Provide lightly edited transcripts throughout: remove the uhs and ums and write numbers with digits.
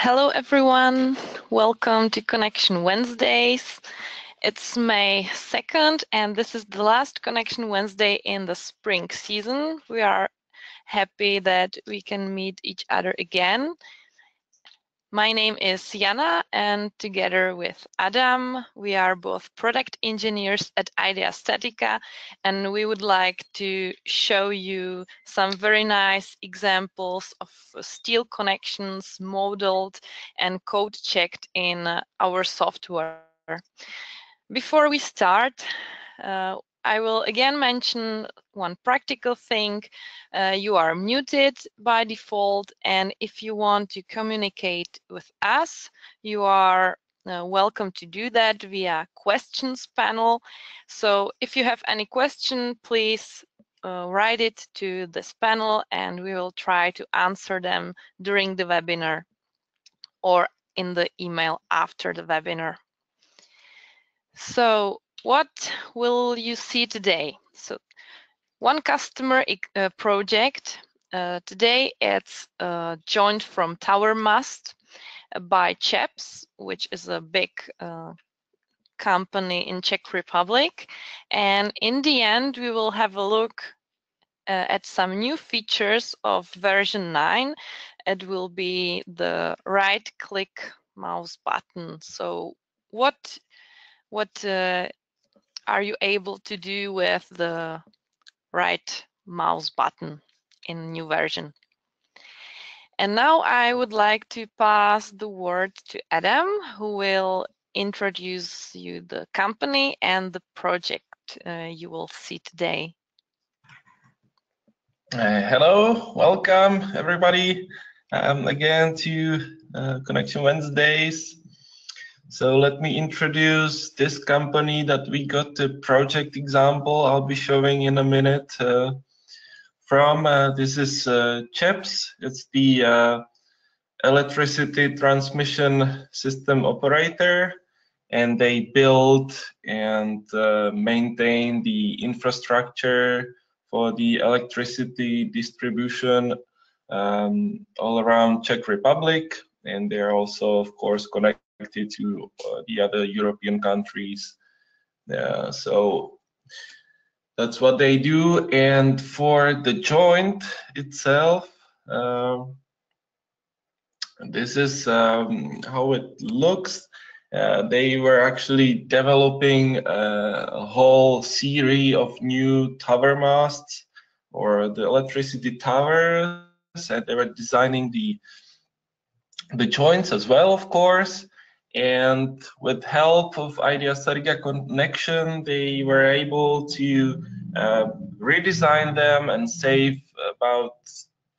Hello everyone, welcome to Connection Wednesdays. It's May 2nd and this is the last Connection Wednesday in the spring season. We are happy that we can meet each other again. My name is Jana and together with Adam, we are both product engineers at StatiCa, and we would like to show you some very nice examples of steel connections modeled and code checked in our software. Before we start, I will again mention one practical thing. You are muted by default, and if you want to communicate with us, you are welcome to do that via questions panel. So if you have any question, please write it to this panel and we will try to answer them during the webinar or in the email after the webinar. So what will you see today? So one customer project. Today it's joined from tower mast by ČEPS, which is a big company in Czech Republic. And in the end, we will have a look at some new features of version 9. It will be the right-click mouse button. So what are you able to do with the right mouse button in new version? And now I would like to pass the word to Adam, who will introduce you the company and the project you will see today. Hello, welcome everybody again to Connection Wednesdays. So let me introduce this company that we got the project example I'll be showing in a minute from. This is ČEPS. It's the electricity transmission system operator, and they build and maintain the infrastructure for the electricity distribution all around Czech Republic, and they're also, of course, connected to the other European countries. So that's what they do. And for the joint itself, this is how it looks. They were actually developing a whole series of new tower masts or the electricity towers, and they were designing the joints as well, of course. And with help of StatiCa connection, they were able to redesign them and save about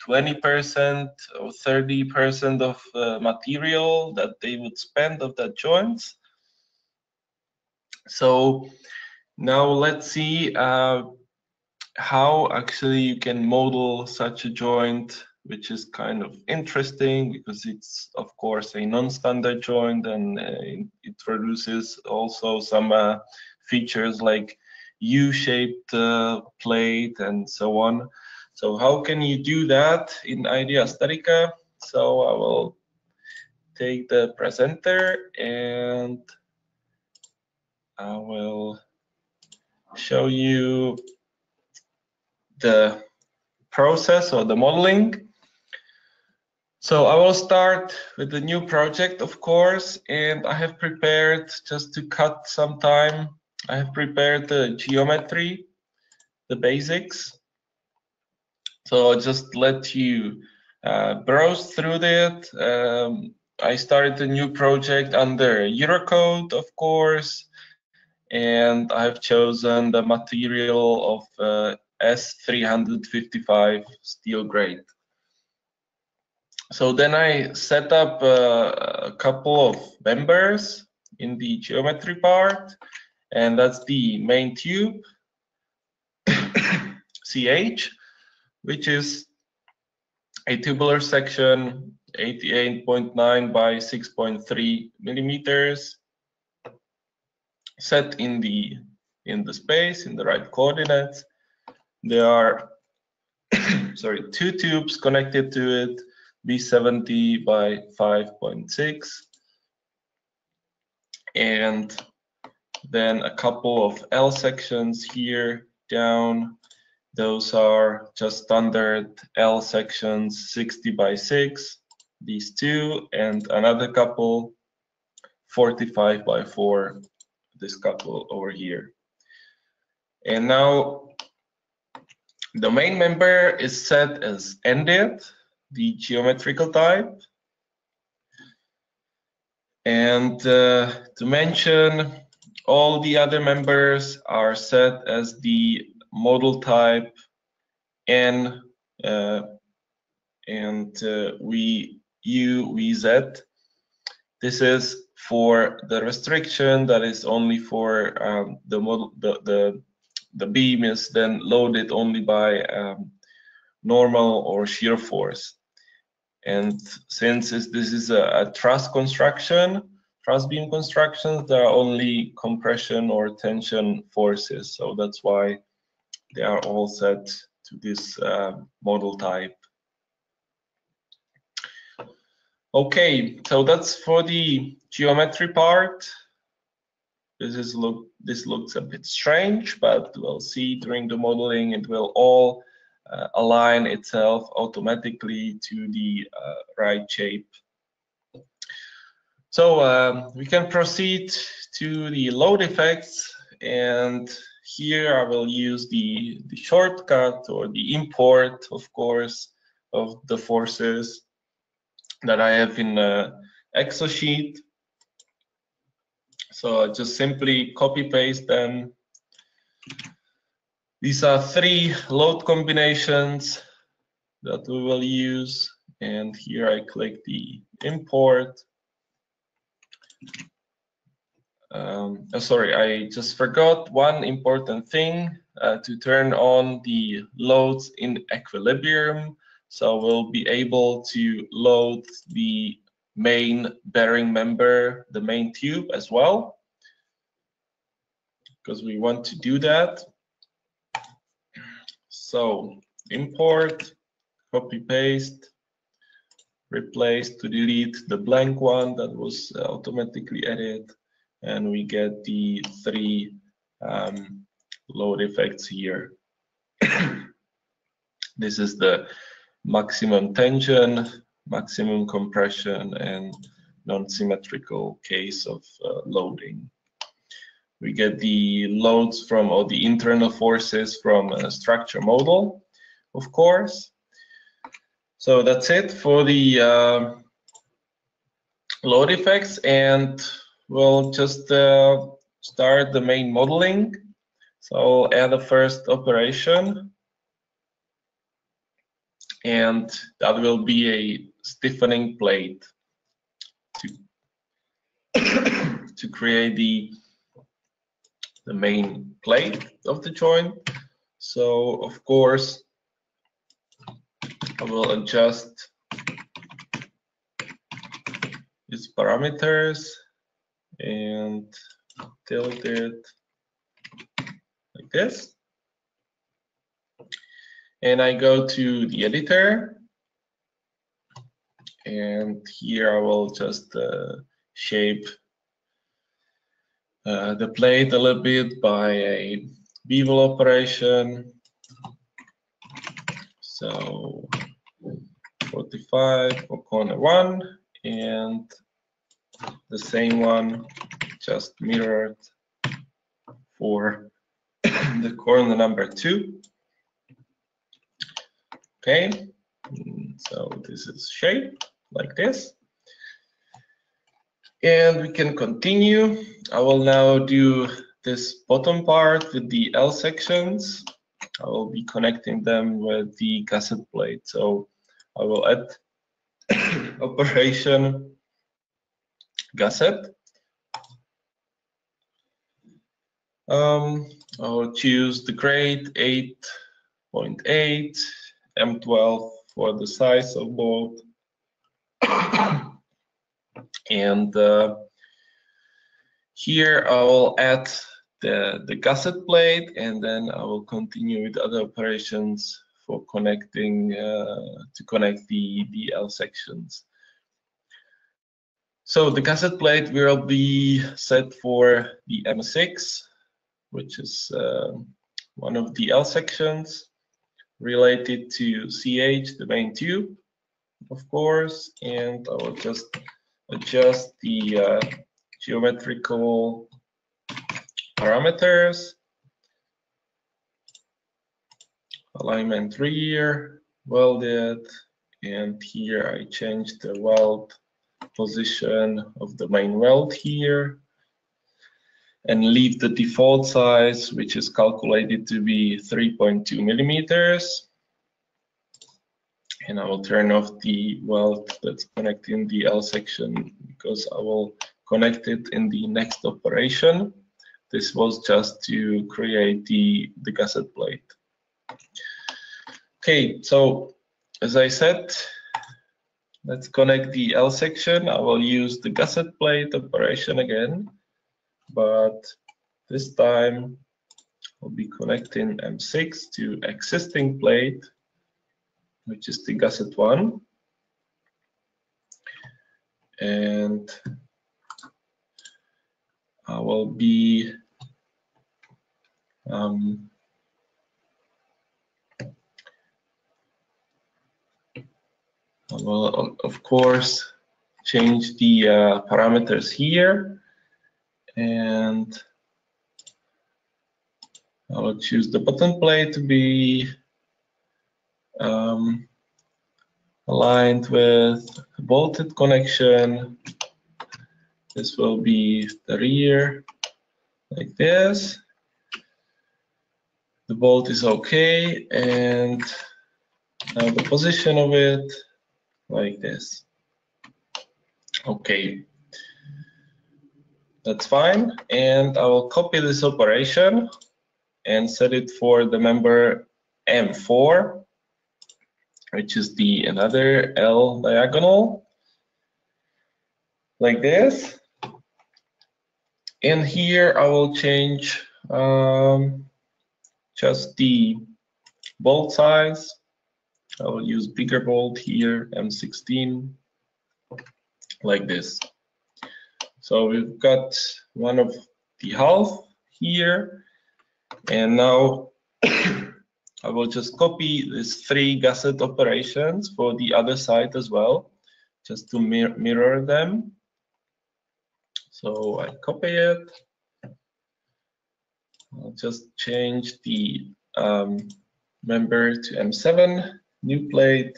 20% or 30% of material that they would spend of that joints. So now let's see how actually you can model such a joint, which is kind of interesting because it's of course a non-standard joint, and it produces also some features like U-shaped plate and so on. So how can you do that in StatiCa? So I will take the presenter and I will show you the process or the modeling. So I will start with the new project, of course, and I have prepared, just to cut some time, I have prepared the geometry, the basics. So I'll just let you browse through that. I started a new project under Eurocode, of course, and I've chosen the material of S355 steel grade. So then I set up a couple of members in the geometry part, and that's the main tube, CH, which is a tubular section 88.9 by 6.3 millimeters, set in the space in the right coordinates. There are two tubes connected to it. B70 by 5.6, and then a couple of L sections here down. Those are just standard L sections, 60 by 6, these two, and another couple, 45 by 4, this couple over here. And now the main member is set as ended, the geometrical type. And to mention, all the other members are set as the model type N and VZ. This is for the restriction that is only for the model. The beam is then loaded only by normal or shear force. And since this is a truss construction, truss beam constructions, there are only compression or tension forces. So that's why they are all set to this model type. Okay, so that's for the geometry part. This looks a bit strange, but we'll see during the modeling it will all align itself automatically to the right shape. So we can proceed to the load effects, and here I will use the shortcut or the import, of course, of the forces that I have in Excel sheet. So I just simply copy paste them. These are 3 load combinations that we will use, and here I click the import. Sorry, I just forgot one important thing, to turn on the loads in equilibrium. So we'll be able to load the main bearing member, the main tube as well, because we want to do that. So import, copy paste, replace to delete the blank one that was automatically added, and we get the 3 load effects here. This is the maximum tension, maximum compression, and non-symmetrical case of loading. We get the loads from, or the internal forces from a structure model, of course. So that's it for the load effects, and we'll just start the main modeling. So I'll add the first operation, and that will be a stiffening plate to create the main plate of the joint. So of course I will adjust its parameters and tilt it like this. And I go to the editor, and here I will just shape the plate a little bit by a bevel operation. So 45 for corner 1, and the same one just mirrored for the corner number 2. Okay, so this is shaped like this. And we can continue. I will now do this bottom part with the L sections. I will be connecting them with the gasset plate. So I will add operation gasset. I will choose the grade 8.8, M12 for the size of both. And here I will add the gasset plate, and then I will continue with other operations for connecting to connect the L sections. So the gasset plate will be set for the M6, which is one of the L sections related to CH, the main tube, of course, and I will just adjust the geometrical parameters. Alignment rear, welded, and here I changed the weld position of the main weld here, and leave the default size, which is calculated to be 3.2 millimeters. And I will turn off the weld that's connecting the L section because I will connect it in the next operation. This was just to create the gasset plate. Okay, so as I said, let's connect the L section. I will use the gasset plate operation again, but this time I'll be connecting M6 to existing plate, which is the gasset 1. And I will be I will, of course, change the parameters here, and I will choose the bottom plate to be aligned with a bolted connection. This will be the rear, like this. The bolt is okay, and now the position of it, like this. Okay, that's fine, and I will copy this operation and set it for the member M4, which is the another L diagonal, like this. And here I will change just the bolt size. I will use bigger bolt here, M16, like this. So we've got one of the half here, and now I will just copy these 3 gasset operations for the other side as well, just to mirror them. So I copy it. I'll just change the member to M7, new plate.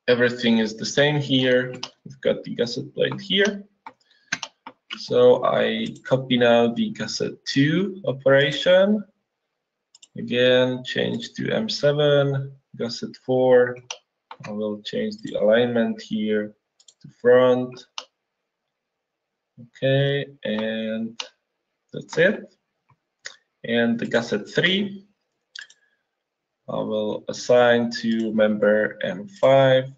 Everything is the same here. We've got the gasset plate here. So I copy now the gasset 2 operation. Again, change to M7, gasset 4. I will change the alignment here to front. Okay, and that's it. And the gasset 3, I will assign to member M5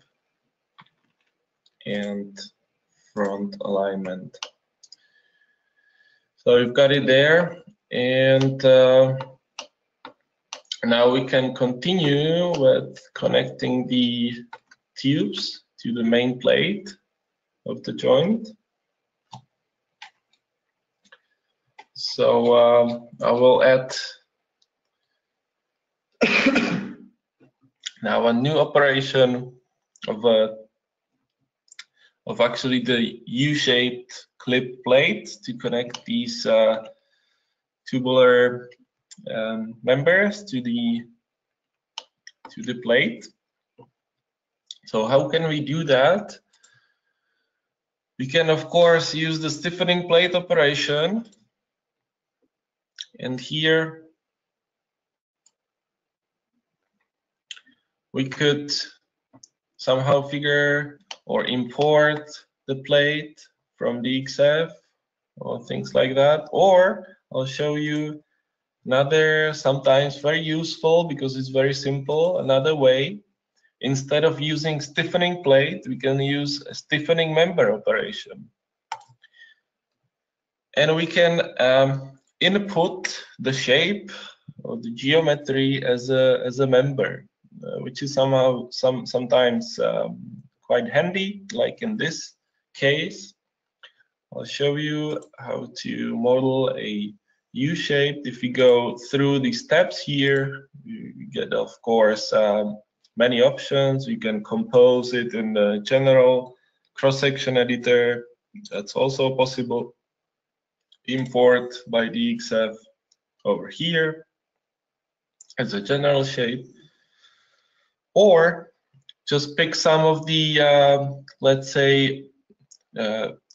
and front alignment. So we've got it there, and now we can continue with connecting the tubes to the main plate of the joint. So I will add now a new operation of actually the U-shaped clip plate to connect these tubular members to the plate. So how can we do that? We can, of course, use the stiffening plate operation. And here we could somehow figure or import the plate from the XF or things like that. Or I'll show you another, sometimes very useful because it's very simple, another way. Instead of using stiffening plate, we can use a stiffening member operation. And we can input the shape or the geometry as a member, which is sometimes quite handy, like in this case. I'll show you how to model a U-shape. If you go through the steps here, you get, of course, many options. You can compose it in the general cross-section editor. That's also possible. Import by DXF over here as a general shape, or just pick some of the, let's say,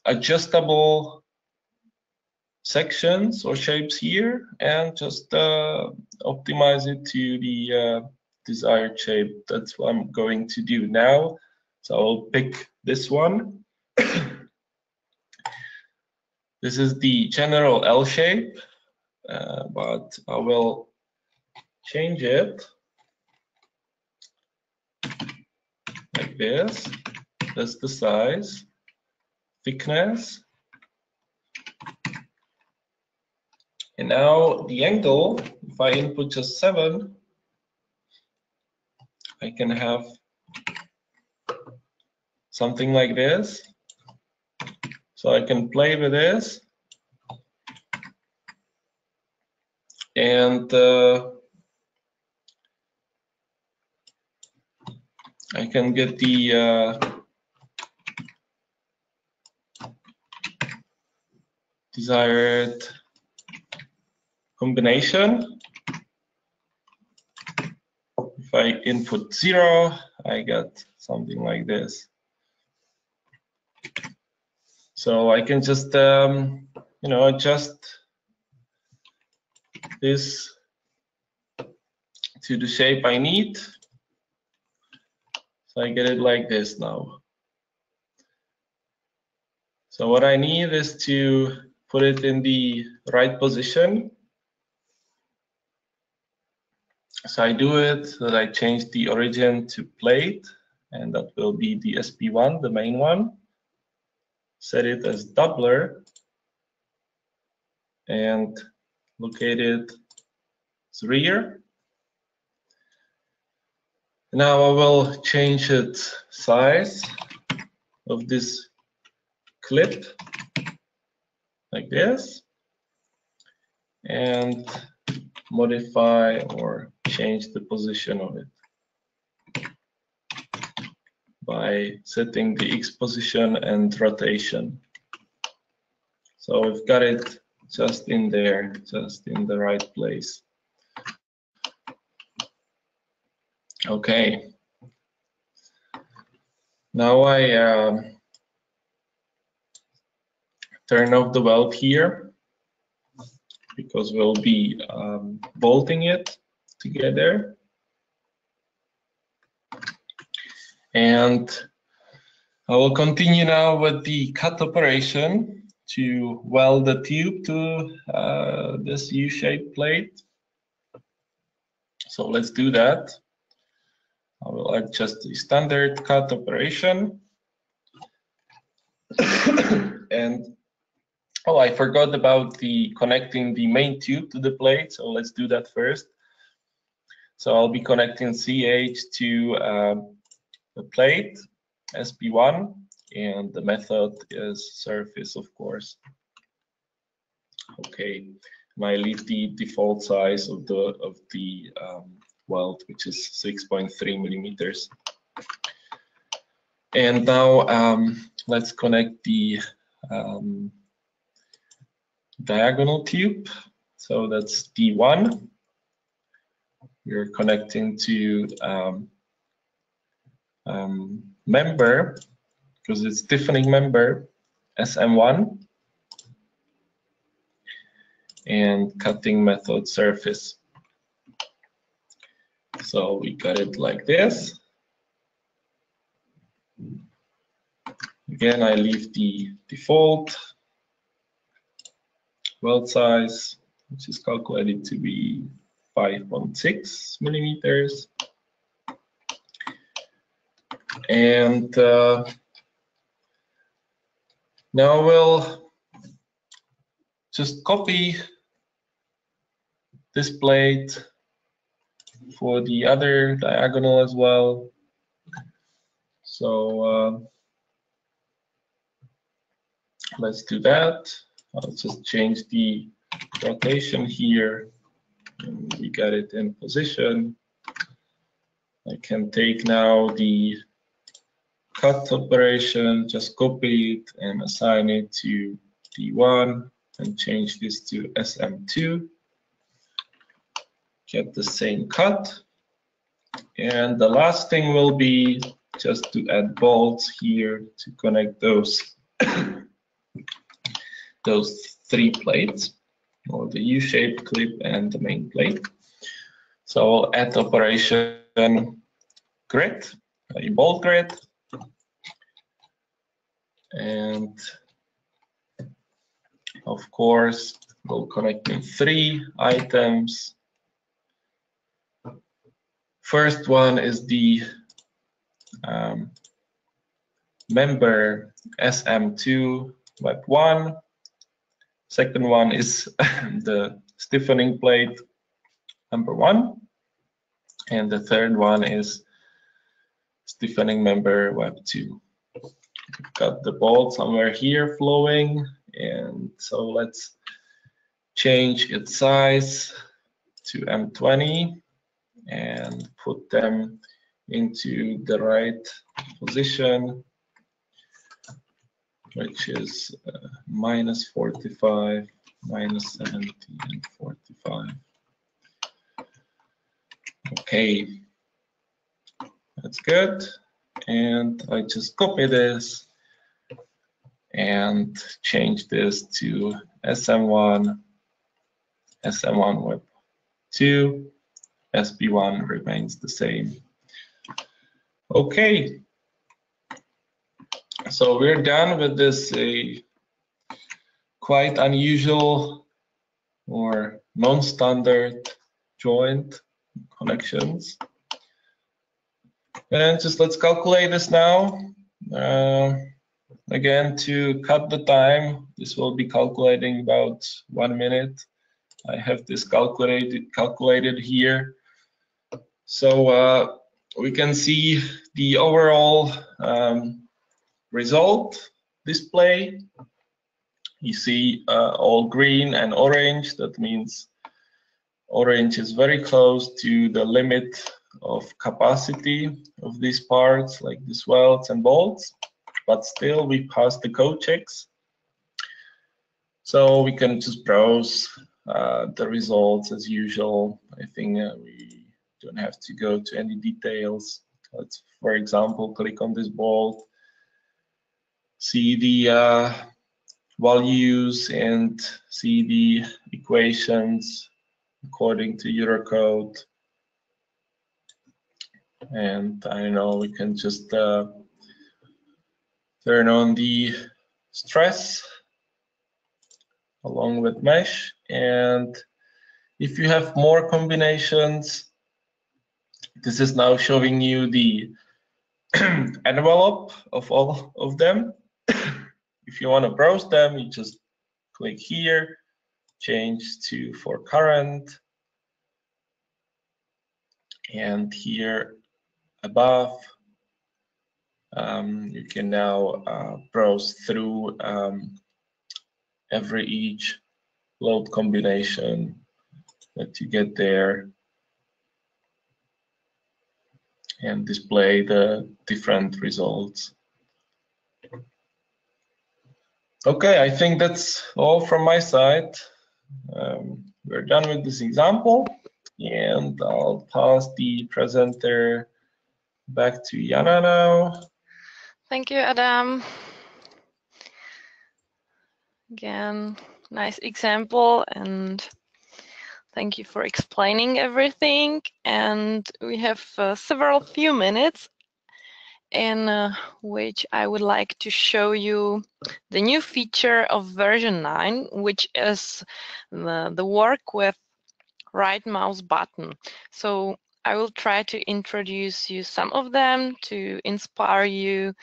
adjustable sections or shapes here and just optimize it to the desired shape. That's what I'm going to do now. So I'll pick this one. This is the general L shape, but I will change it like this. That's the size, thickness. And now the angle, if I input just 7, I can have something like this. So I can play with this. And I can get the desired combination. If I input 0, I get something like this. So I can just you know, adjust this to the shape I need. So I get it like this now. So what I need is to put it in the right position. So I do it that I change the origin to plate, and that will be the SP1, the main one. Set it as doubler and locate it as rear. Now I will change its size of this clip like this and modify or change the position of it by setting the X position and rotation. So we've got it just in there, just in the right place. Okay. Now I turn off the weld here because we'll be bolting it together. And I will continue now with the cut operation to weld the tube to this U-shaped plate. So let's do that. I will adjust the standard cut operation. And oh, I forgot about the connecting the main tube to the plate, so let's do that first. So I'll be connecting CH to the plate, SP1, and the method is surface, of course. Okay, and I leave the default size of the weld, which is 6.3 millimeters. And now let's connect the diagonal tube. So that's D1. We're connecting to member, because it's stiffening member, SM1, and cutting method surface. So we got it like this. Again, I leave the default weld size, which is calculated to be 5.6 millimeters. And now we'll just copy this plate for the other diagonal as well. So let's do that. I'll just change the rotation here, and we got it in position. I can take now the cut operation, just copy it and assign it to D1 and change this to SM2. Get the same cut. And the last thing will be just to add bolts here to connect those those 3 plates, or the U-shaped clip and the main plate. So I'll add operation grid, a bolt grid, and of course we'll connect in 3 items. First one is the member SM2 web 1. Second one is the stiffening plate number 1. And the third one is stiffening member web 2. Got the bolt somewhere here flowing, and so let's change its size to M20 and put them into the right position, which is -45, -70, and 45. Okay, that's good. And I just copy this and change this to SM1, SM1 web 2, SB1 remains the same. Okay, so we're done with this quite unusual or non-standard joint connections. And just let's calculate this now. Again, to cut the time, this will be calculating about 1 minute. I have this calculated here. So we can see the overall result display. You see all green and orange. That means orange is very close to the limit of capacity of these parts, like these welds and bolts, but still we pass the code checks. So we can just browse the results as usual. I think we don't have to go to any details. Let's, for example, click on this bolt, see the values and see the equations according to Eurocode. And I know we can just turn on the stress along with mesh. And if you have more combinations, this is now showing you the envelope of all of them. If you want to browse them, you just click here, change to for current, and here above you can now browse through each load combination that you get there and display the different results. Okay, I think that's all from my side. We're done with this example, and I'll pass the presenter back to Jana now. Thank you, Adam. Again, nice example, and thank you for explaining everything. And we have several few minutes in which I would like to show you the new feature of version 9, which is the work with right mouse button. So I will try to introduce you some of them to inspire you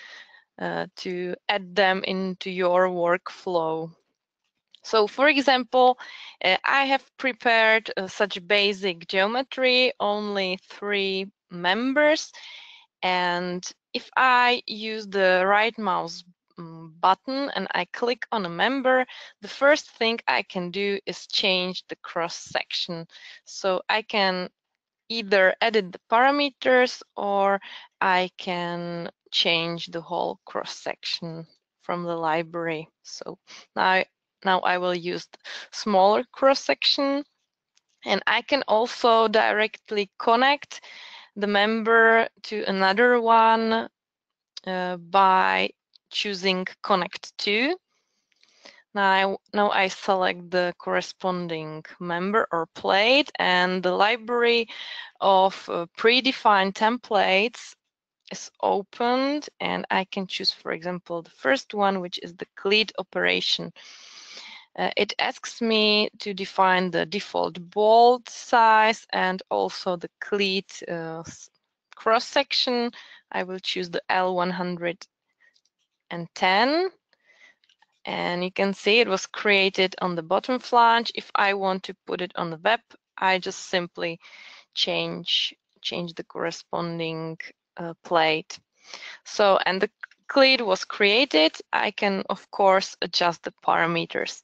to add them into your workflow. So for example, I have prepared such basic geometry, only 3 members. And if I use the right mouse button and I click on a member, the first thing I can do is change the cross section. So I can either edit the parameters or I can change the whole cross section from the library. So now I will use the smaller cross section, and I can also directly connect the member to another one by choosing Connect To. Now I select the corresponding member or plate, and the library of predefined templates is opened, and I can choose, for example, the first one, which is the cleat operation. It asks me to define the default bolt size and also the cleat cross section. I will choose the L110, and you can see it was created on the bottom flange. If I want to put it on the web, I just simply change the corresponding plate. So, and the cleat was created. I can, of course, adjust the parameters.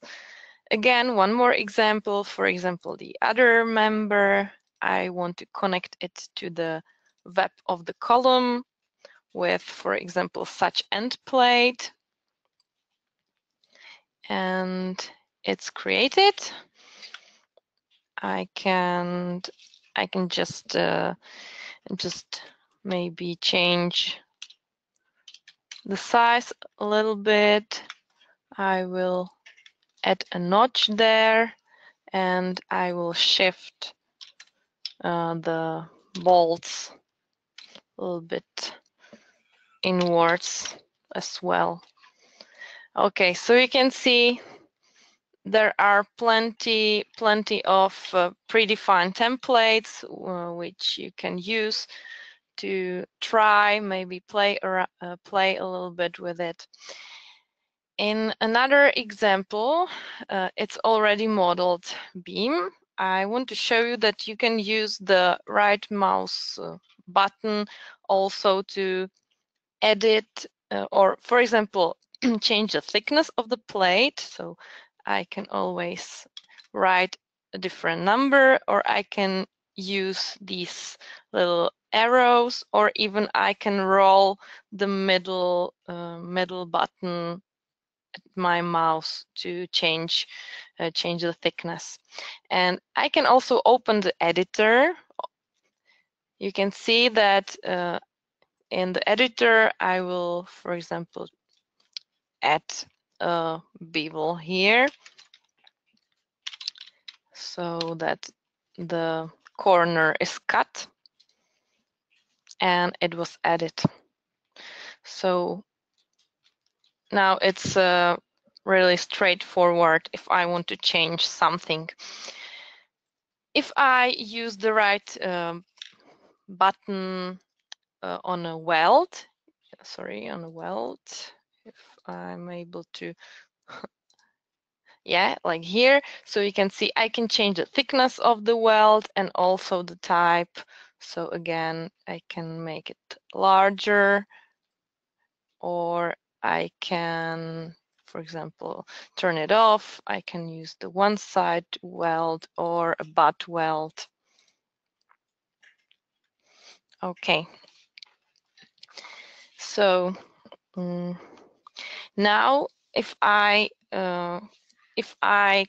Again, one more example. For example, the other member, I want to connect it to the web of the column with, for example, such end plate. And it's created. I can just maybe change the size a little bit. I will add a notch there, and I will shift the bolts a little bit inwards as well. Okay, so you can see there are plenty of predefined templates which you can use to try, maybe play a little bit with it. In another example, it's already modeled beam. I want to show you that you can use the right mouse button also to edit or, for example, change the thickness of the plate. So I can always write a different number, or I can use these little arrows, or even I can roll the middle button at my mouse to change the thickness. And I can also open the editor. You can see that in the editor, I will, for example, add a bevel here so that the corner is cut, and it was added. So now it's really straightforward if I want to change something. If I use the right button on a weld, if I'm able to, yeah, like here. So you can see I can change the thickness of the weld and also the type. So again, I can make it larger, or I can, for example, turn it off. I can use the one side weld or a butt weld. Okay. So now if I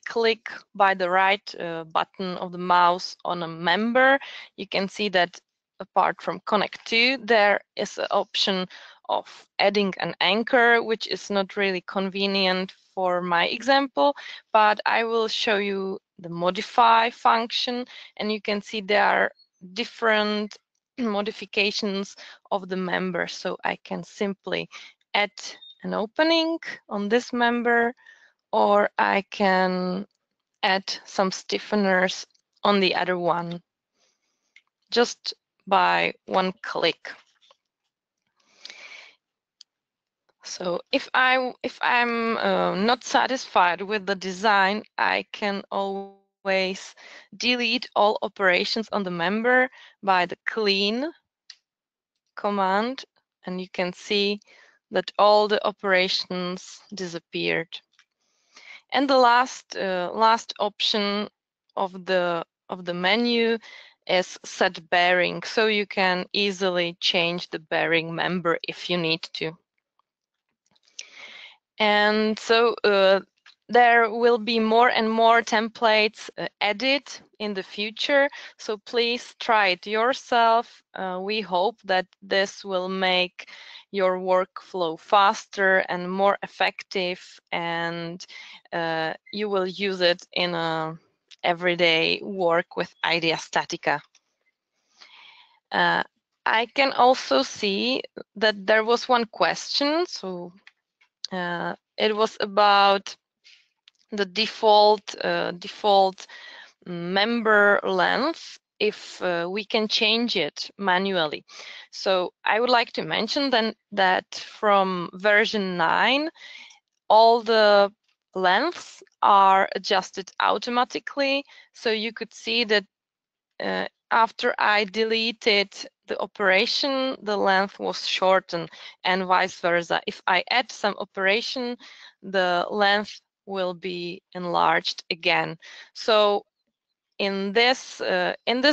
click by the right button of the mouse on a member, you can see that apart from Connect To, there is an option of adding an anchor, which is not really convenient for my example, but I will show you the modify function, and you can see there are different modifications of the member. So I can simply add an opening on this member, or I can add some stiffeners on the other one just by one click. So if I'm not satisfied with the design, I can always delete all operations on the member by the clean command, and you can see that all the operations disappeared. And the last option of the menu is set bearing, so you can easily change the bearing member if you need to. And so there will be more and more templates added in the future, so please try it yourself. We hope that this will make your workflow faster and more effective, and you will use it in a everyday work with Idea Statica. I can also see that there was one question, so it was about the default member length, if we can change it manually. So I would like to mention then that from version 9, all the lengths are adjusted automatically. So you could see that after I deleted the operation, the length was shortened, and vice versa. If I add some operation, the length will be enlarged again. So in this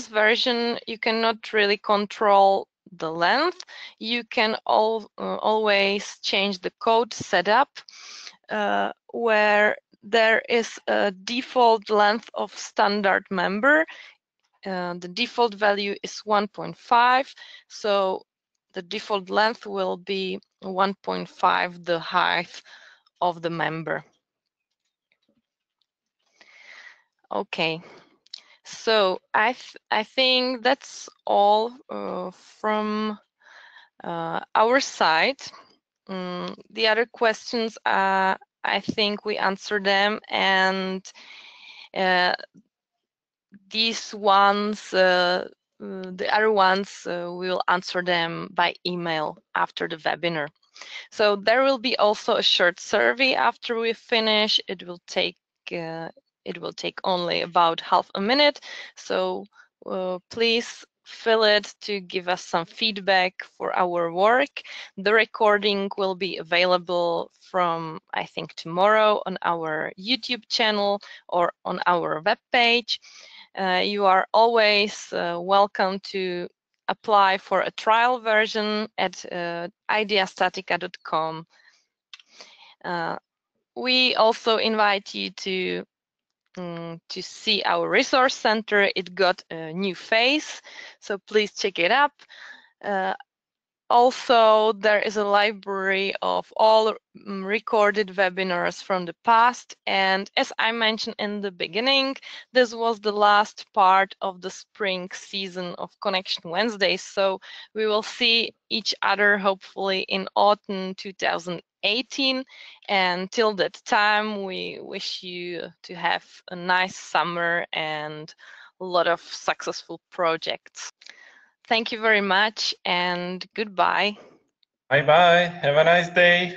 version, you cannot really control the length. You can always change the code setup where there is a default length of standard member. The default value is 1.5, so the default length will be 1.5 the height of the member. Okay, so I think that's all from our side. The other questions, I think we answered them, and these ones, the other ones, we will answer them by email after the webinar. So there will be also a short survey after we finish. It will take only about half a minute. So please fill it to give us some feedback for our work. The recording will be available from, I think, tomorrow on our YouTube channel or on our webpage. You are always welcome to apply for a trial version at ideastatica.com. We also invite you to see our resource center. It got a new face, so please check it up. Also, there is a library of all recorded webinars from the past. And as I mentioned in the beginning, this was the last part of the spring season of Connection Wednesdays. So we will see each other hopefully in autumn 2018. And till that time, we wish you to have a nice summer and a lot of successful projects. Thank you very much and goodbye. Bye bye. Have a nice day.